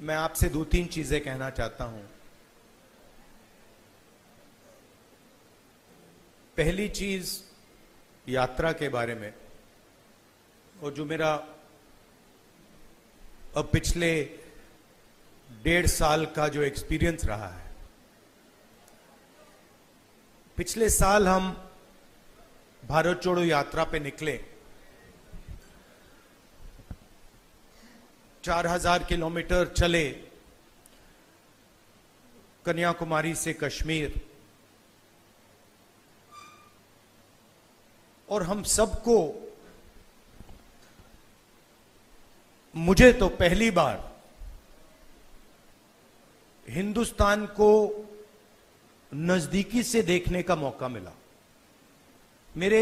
मैं आपसे दो तीन चीजें कहना चाहता हूं। पहली चीज यात्रा के बारे में, और जो मेरा अब पिछले 1.5 साल का जो एक्सपीरियंस रहा है। पिछले साल हम भारत जोड़ो यात्रा पे निकले। 4000 किलोमीटर चले, कन्याकुमारी से कश्मीर, और हम सबको, मुझे तो पहली बार हिंदुस्तान को नजदीकी से देखने का मौका मिला। मेरे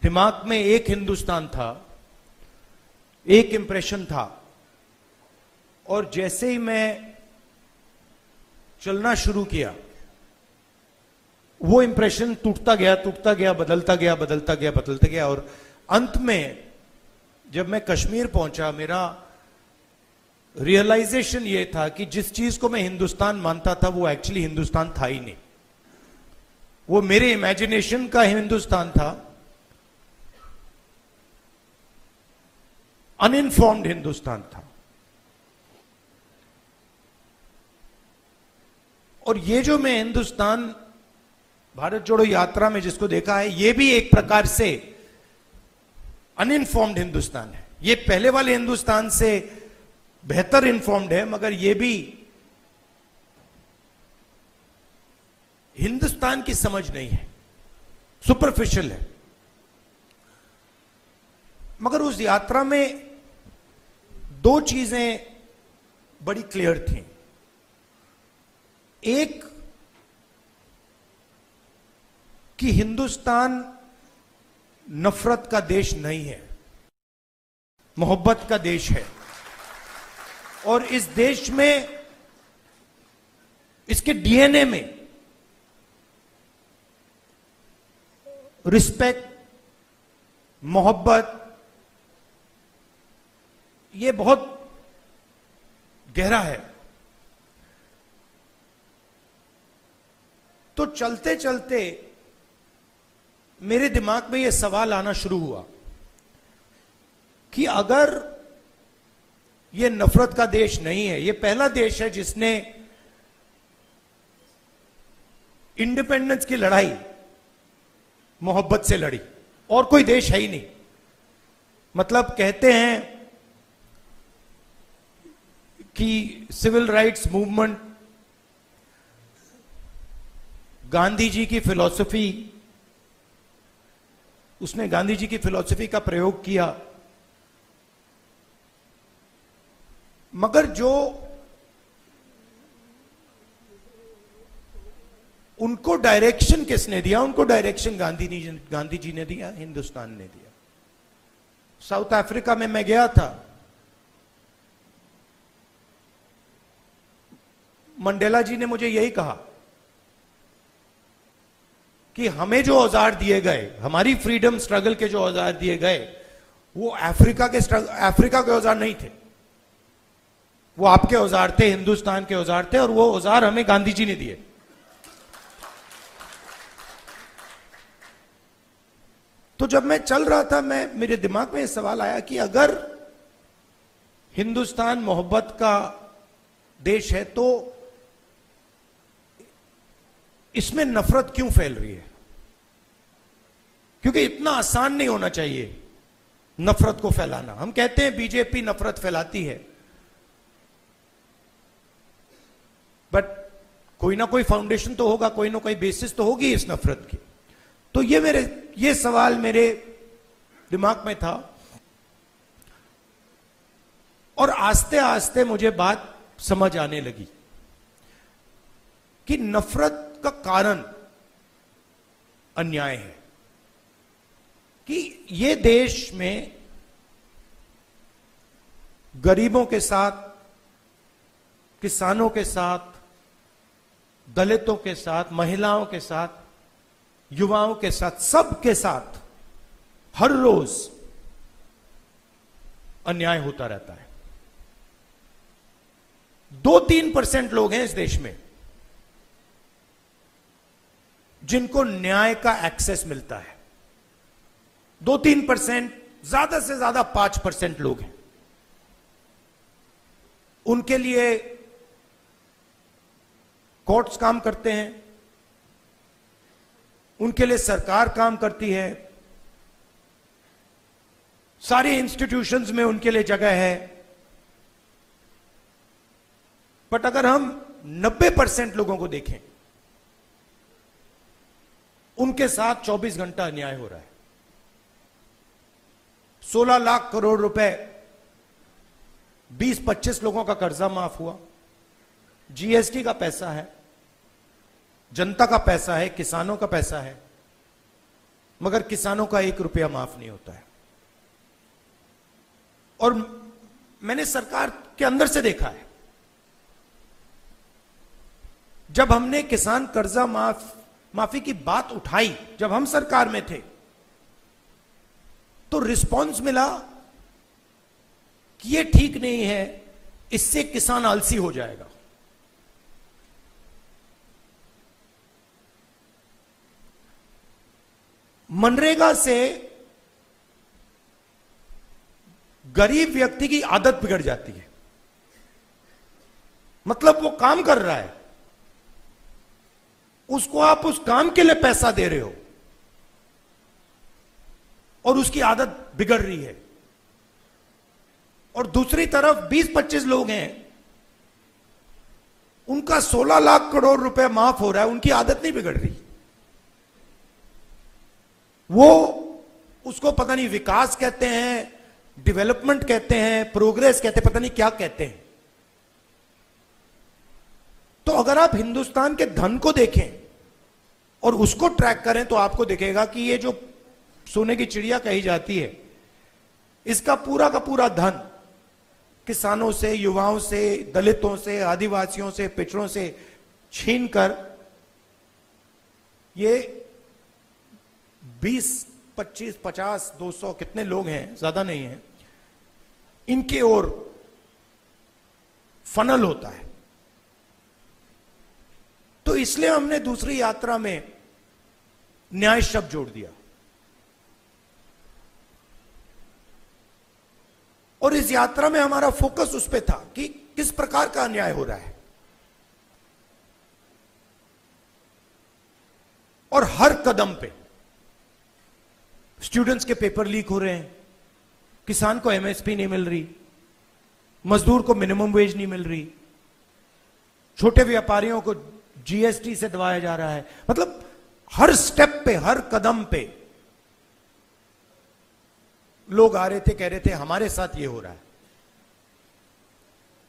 दिमाग में एक हिंदुस्तान था, एक इंप्रेशन था, और जैसे ही मैं चलना शुरू किया, वो इंप्रेशन टूटता गया, बदलता गया, और अंत में जब मैं कश्मीर पहुंचा, मेरा रियलाइजेशन ये था कि जिस चीज को मैं हिंदुस्तान मानता था वो एक्चुअली हिंदुस्तान था ही नहीं। वो मेरे इमेजिनेशन का हिंदुस्तान था, अनइन्फॉर्म्ड हिंदुस्तान था। और ये जो मैं हिंदुस्तान भारत जोड़ो यात्रा में जिसको देखा है, ये भी एक प्रकार से अनइन्फॉर्म्ड हिंदुस्तान है। ये पहले वाले हिंदुस्तान से बेहतर इन्फॉर्म्ड है, मगर ये भी हिंदुस्तान की समझ नहीं है, सुपरफिशियल है। मगर उस यात्रा में दो चीजें बड़ी क्लियर थी। एक कि हिंदुस्तान नफरत का देश नहीं है, मोहब्बत का देश है। और इस देश में, इसके डीएनए में रिस्पेक्ट, मोहब्बत, ये बहुत गहरा है। तो चलते चलते मेरे दिमाग में यह सवाल आना शुरू हुआ कि अगर यह नफरत का देश नहीं है, यह पहला देश है जिसने इंडिपेंडेंस की लड़ाई मोहब्बत से लड़ी, और कोई देश है ही नहीं। मतलब कहते हैं कि civil rights movement, Gandhi ji की फिलॉसफी, उसने गांधी जी की फिलॉसफी का प्रयोग किया, मगर जो उनको डायरेक्शन किसने दिया? उनको डायरेक्शन गांधी जी ने दिया, हिंदुस्तान ने दिया। साउथ अफ्रीका में मैं गया था, मंडेला जी ने मुझे यही कहा कि हमें जो औजार दिए गए, हमारी फ्रीडम स्ट्रगल के जो औजार दिए गए, वो अफ्रीका के औजार नहीं थे, वो आपके औजार थे, हिंदुस्तान के औजार थे, और वो औजार हमें गांधी जी ने दिए। तो जब मैं चल रहा था, मेरे दिमाग में यह सवाल आया कि अगर हिंदुस्तान मोहब्बत का देश है, तो इसमें नफरत क्यों फैल रही है? क्योंकि इतना आसान नहीं होना चाहिए नफरत को फैलाना। हम कहते हैं बीजेपी नफरत फैलाती है, बट कोई ना कोई फाउंडेशन तो होगा, कोई ना कोई बेसिस तो होगी इस नफरत की। तो ये सवाल मेरे दिमाग में था, और आस्ते आस्ते मुझे बात समझ आने लगी कि नफरत का कारण अन्याय है। कि ये देश में गरीबों के साथ, किसानों के साथ, दलितों के साथ, महिलाओं के साथ, युवाओं के साथ, सबके साथ हर रोज अन्याय होता रहता है। 2-3% लोग हैं इस देश में जिनको न्याय का एक्सेस मिलता है। 2-3%, ज्यादा से ज्यादा 5% लोग हैं। उनके लिए कोर्ट्स काम करते हैं, उनके लिए सरकार काम करती है, सारी इंस्टीट्यूशंस में उनके लिए जगह है। बट अगर हम 90% लोगों को देखें, उनके साथ 24 घंटा अन्याय हो रहा है। 16 लाख करोड़ रुपए 20-25 लोगों का कर्जा माफ हुआ। जीएसटी का पैसा है, जनता का पैसा है, किसानों का पैसा है, मगर किसानों का 1 रुपया माफ नहीं होता है। और मैंने सरकार के अंदर से देखा है, जब हमने किसान कर्जा माफी की बात उठाई, जब हम सरकार में थे, तो रिस्पांस मिला कि यह ठीक नहीं है, इससे किसान आलसी हो जाएगा। मनरेगा से गरीब व्यक्ति की आदत बिगड़ जाती है। मतलब वो काम कर रहा है, उसको आप उस काम के लिए पैसा दे रहे हो और उसकी आदत बिगड़ रही है। और दूसरी तरफ 20-25 लोग हैं, उनका 16 लाख करोड़ रुपए माफ हो रहा है, उनकी आदत नहीं बिगड़ रही। वो उसको पता नहीं विकास कहते हैं, डेवलपमेंट कहते हैं, प्रोग्रेस कहते हैं, पता नहीं क्या कहते हैं। तो अगर आप हिंदुस्तान के धन को देखें और उसको ट्रैक करें तो आपको दिखेगा कि ये जो सोने की चिड़िया कही जाती है, इसका पूरा का पूरा धन किसानों से, युवाओं से, दलितों से, आदिवासियों से, पिछड़ों से छीनकर ये 20, 25, 50, 200 कितने लोग हैं, ज्यादा नहीं है, इनके ओर फनल होता है। तो इसलिए हमने दूसरी यात्रा में न्याय शब्द जोड़ दिया। और इस यात्रा में हमारा फोकस उस पर था कि किस प्रकार का अन्याय हो रहा है। और हर कदम पे स्टूडेंट्स के पेपर लीक हो रहे हैं, किसान को एमएसपी नहीं मिल रही, मजदूर को मिनिमम वेज नहीं मिल रही, छोटे व्यापारियों को जीएसटी से दबाया जा रहा है। मतलब हर स्टेप पे, हर कदम पे लोग आ रहे थे, कह रहे थे हमारे साथ ये हो रहा है।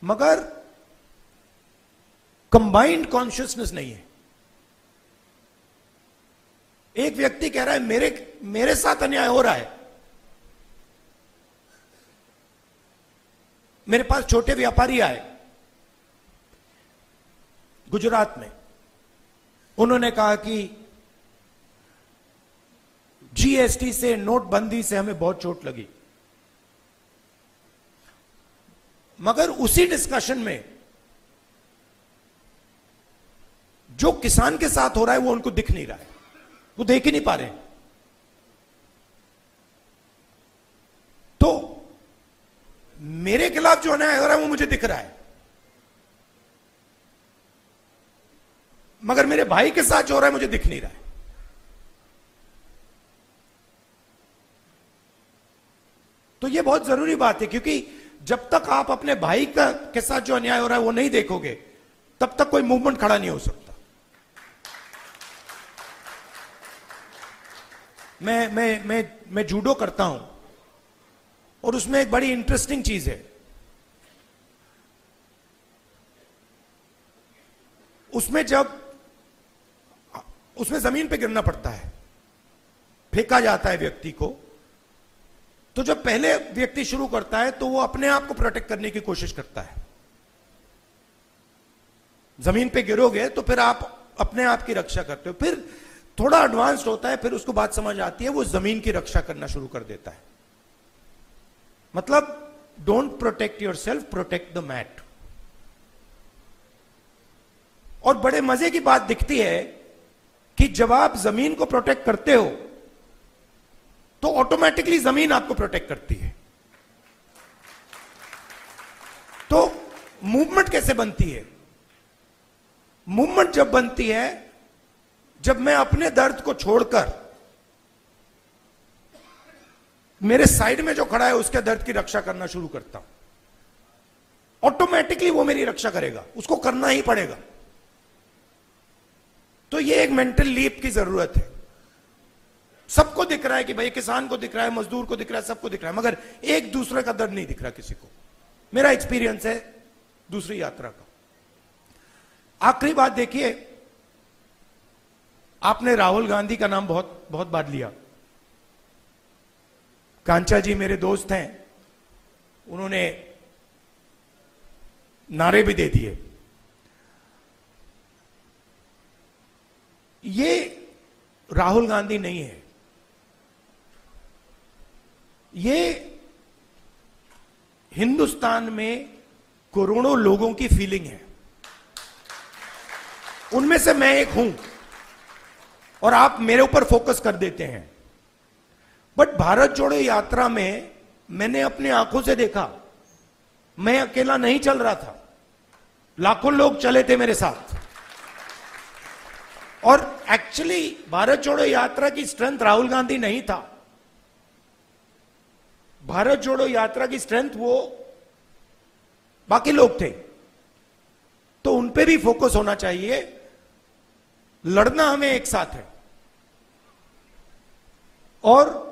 मगर कंबाइंड कॉन्शियसनेस नहीं है। एक व्यक्ति कह रहा है मेरे साथ अन्याय हो रहा है। मेरे पास छोटे व्यापारी आए गुजरात में, उन्होंने कहा कि जीएसटी से, नोटबंदी से हमें बहुत चोट लगी। मगर उसी डिस्कशन में जो किसान के साथ हो रहा है वो उनको दिख नहीं रहा है, वो देख ही नहीं पा रहे। तो मेरे खिलाफ जो अन्याय हो रहा है वो मुझे दिख रहा है, मगर मेरे भाई के साथ जो हो रहा है मुझे दिख नहीं रहा है। तो ये बहुत जरूरी बात है, क्योंकि जब तक आप अपने भाई के साथ जो अन्याय हो रहा है वो नहीं देखोगे, तब तक कोई मूवमेंट खड़ा नहीं हो सकता। मैं जूडो करता हूं और उसमें एक बड़ी इंटरेस्टिंग चीज है। उसमें जमीन पे गिरना पड़ता है, फेंका जाता है व्यक्ति को। तो जब पहले व्यक्ति शुरू करता है तो वो अपने आप को प्रोटेक्ट करने की कोशिश करता है। जमीन पे गिरोगे तो फिर आप अपने आप की रक्षा करते हो। फिर थोड़ा एडवांस्ड होता है, फिर उसको बात समझ आती है, वो जमीन की रक्षा करना शुरू कर देता है। मतलब don't protect yourself, protect the mat. और बड़े मजे की बात दिखती है कि जब आप जमीन को प्रोटेक्ट करते हो तो ऑटोमेटिकली जमीन आपको प्रोटेक्ट करती है। तो मूवमेंट कैसे बनती है? मूवमेंट जब बनती है जब मैं अपने दर्द को छोड़कर मेरे साइड में जो खड़ा है उसके दर्द की रक्षा करना शुरू करता हूं, ऑटोमेटिकली वो मेरी रक्षा करेगा, उसको करना ही पड़ेगा। तो ये एक मेंटल लीप की जरूरत है। सबको दिख रहा है कि भाई किसान को दिख रहा है, मजदूर को दिख रहा है, सबको दिख रहा है, मगर एक दूसरे का दर्द नहीं दिख रहा किसी को। मेरा एक्सपीरियंस है दूसरी यात्रा का। आखिरी बात देखिए, आपने राहुल गांधी का नाम बहुत बहुत बार लिया। कांचा जी मेरे दोस्त हैं, उन्होंने नारे भी दे दिए। ये राहुल गांधी नहीं है, ये हिंदुस्तान में करोड़ों लोगों की फीलिंग है। उनमें से मैं एक हूं और आप मेरे ऊपर फोकस कर देते हैं। बट भारत जोड़ो यात्रा में मैंने अपनी आंखों से देखा, मैं अकेला नहीं चल रहा था, लाखों लोग चले थे मेरे साथ। और एक्चुअली भारत जोड़ो यात्रा की स्ट्रेंथ राहुल गांधी नहीं था। भारत जोड़ो यात्रा की स्ट्रेंथ वो बाकी लोग थे। तो उन पे भी फोकस होना चाहिए। लड़ना हमें एक साथ है। और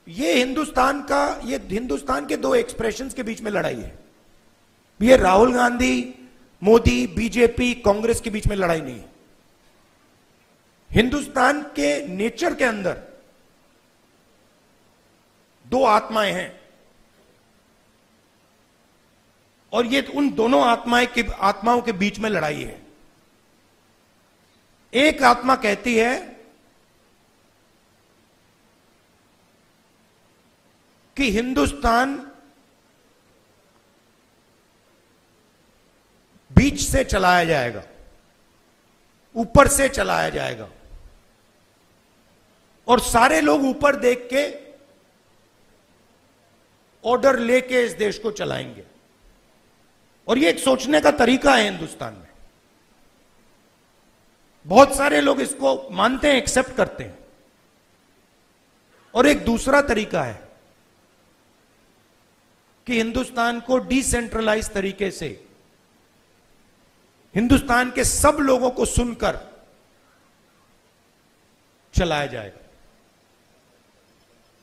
ये हिंदुस्तान के दो एक्सप्रेशंस के बीच में लड़ाई है। ये राहुल गांधी, मोदी, बीजेपी, कांग्रेस के बीच में लड़ाई नहीं है। हिंदुस्तान के नेचर के अंदर दो आत्माएं हैं और ये उन दोनों आत्माओं के बीच में लड़ाई है। एक आत्मा कहती है कि हिंदुस्तान बीच से चलाया जाएगा, ऊपर से चलाया जाएगा और सारे लोग ऊपर देख के ऑर्डर लेके इस देश को चलाएंगे। और ये एक सोचने का तरीका है हिंदुस्तान में। बहुत सारे लोग इसको मानते हैं, एक्सेप्ट करते हैं। और एक दूसरा तरीका है कि हिंदुस्तान को डिसेंट्रलाइज तरीके से हिंदुस्तान के सब लोगों को सुनकर चलाया जाएगा,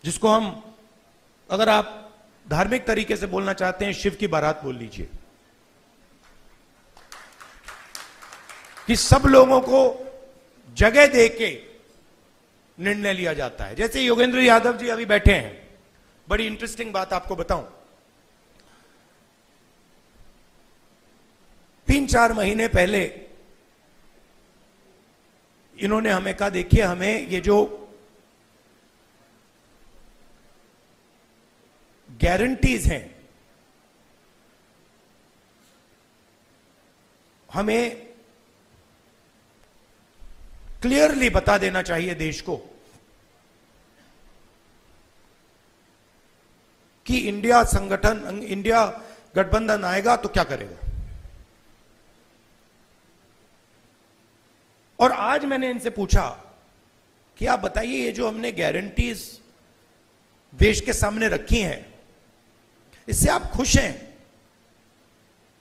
जिसको हम, अगर आप धार्मिक तरीके से बोलना चाहते हैं, शिव की बारात बोल लीजिए। कि सब लोगों को जगह देके निर्णय लिया जाता है। जैसे योगेंद्र यादव जी अभी बैठे हैं, बड़ी इंटरेस्टिंग बात आपको बताऊं। 3-4 महीने पहले इन्होंने हमें कहा, देखिए हमें ये जो गारंटीज हैं, हमें क्लियरली बता देना चाहिए देश को कि इंडिया गठबंधन आएगा तो क्या करेगा। और आज मैंने इनसे पूछा कि आप बताइए, ये जो हमने गारंटीज देश के सामने रखी हैं, इससे आप खुश हैं?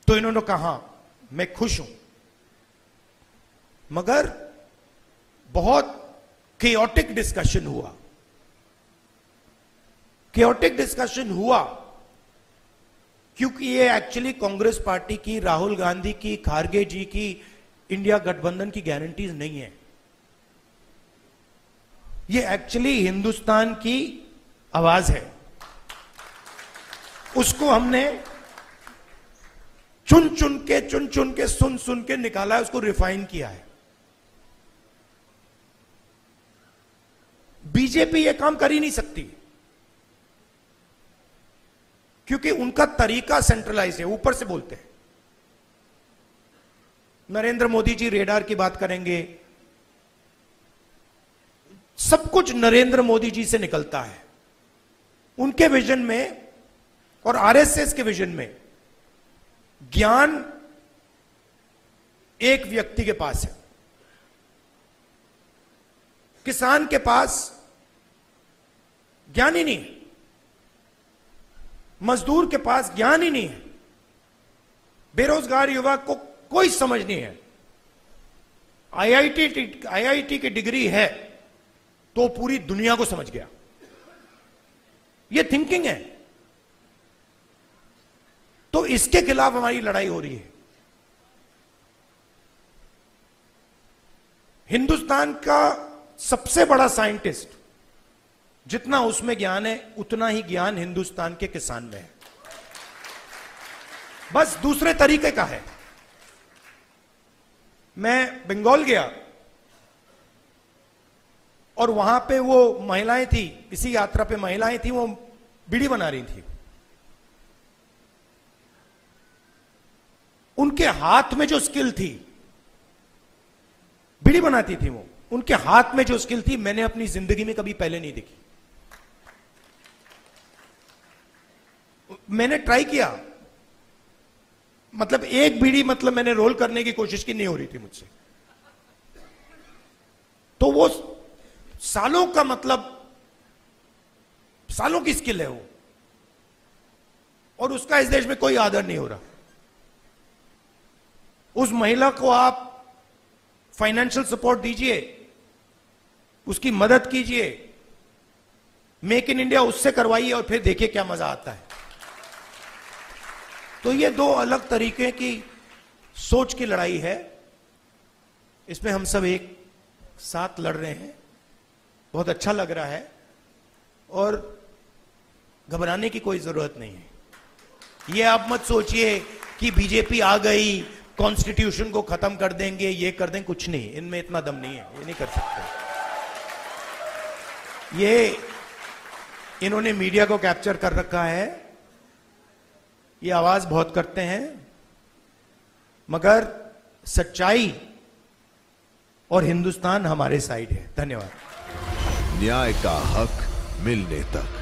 तो इन्होंने कहा मैं खुश हूं, मगर बहुत केओटिक डिस्कशन हुआ। केओटिक डिस्कशन हुआ क्योंकि ये एक्चुअली कांग्रेस पार्टी की, राहुल गांधी की, खारगे जी की इंडिया गठबंधन की गारंटीज नहीं है। ये एक्चुअली हिंदुस्तान की आवाज है। उसको हमने चुन चुन के सुन के निकाला है, उसको रिफाइन किया है। बीजेपी ये काम कर ही नहीं सकती क्योंकि उनका तरीका सेंट्रलाइज है, ऊपर से बोलते हैं। नरेंद्र मोदी जी रेडार की बात करेंगे, सब कुछ नरेंद्र मोदी जी से निकलता है। उनके विजन में और आरएसएस के विजन में ज्ञान एक व्यक्ति के पास है, किसान के पास ज्ञान ही नहीं है, मजदूर के पास ज्ञान ही नहीं है, बेरोजगार युवक को कोई समझ नहीं है। आईआईटी की डिग्री है तो पूरी दुनिया को समझ गया। यह थिंकिंग है। तो इसके खिलाफ हमारी लड़ाई हो रही है। हिंदुस्तान का सबसे बड़ा साइंटिस्ट, जितना उसमें ज्ञान है उतना ही ज्ञान हिंदुस्तान के किसान में है, बस दूसरे तरीके का है। मैं बंगाल गया और वहां पे वो महिलाएं थी, इसी यात्रा पे महिलाएं थी, वो बीड़ी बना रही थी। उनके हाथ में जो स्किल थी, बीड़ी बनाती थी वो, उनके हाथ में जो स्किल थी मैंने अपनी जिंदगी में कभी पहले नहीं देखी। मैंने ट्राई किया, मतलब एक बीड़ी मतलब मैंने रोल करने की कोशिश की, नहीं हो रही थी मुझसे। तो वो सालों का, मतलब सालों की स्किल है वो, और उसका इस देश में कोई आदर नहीं हो रहा। उस महिला को आप फाइनेंशियल सपोर्ट दीजिए, उसकी मदद कीजिए, मेक इन इंडिया उससे करवाइए और फिर देखिए क्या मजा आता है। तो ये दो अलग तरीके की सोच की लड़ाई है। इसमें हम सब एक साथ लड़ रहे हैं। बहुत अच्छा लग रहा है और घबराने की कोई जरूरत नहीं है। ये आप मत सोचिए कि बीजेपी आ गई, कॉन्स्टिट्यूशन को खत्म कर देंगे, ये कर देंगे, कुछ नहीं, इनमें इतना दम नहीं है, ये नहीं कर सकते। ये इन्होंने मीडिया को कैप्चर कर रखा है, ये आवाज बहुत करते हैं, मगर सच्चाई और हिंदुस्तान हमारे साइड है। धन्यवाद। न्याय का हक मिलने तक।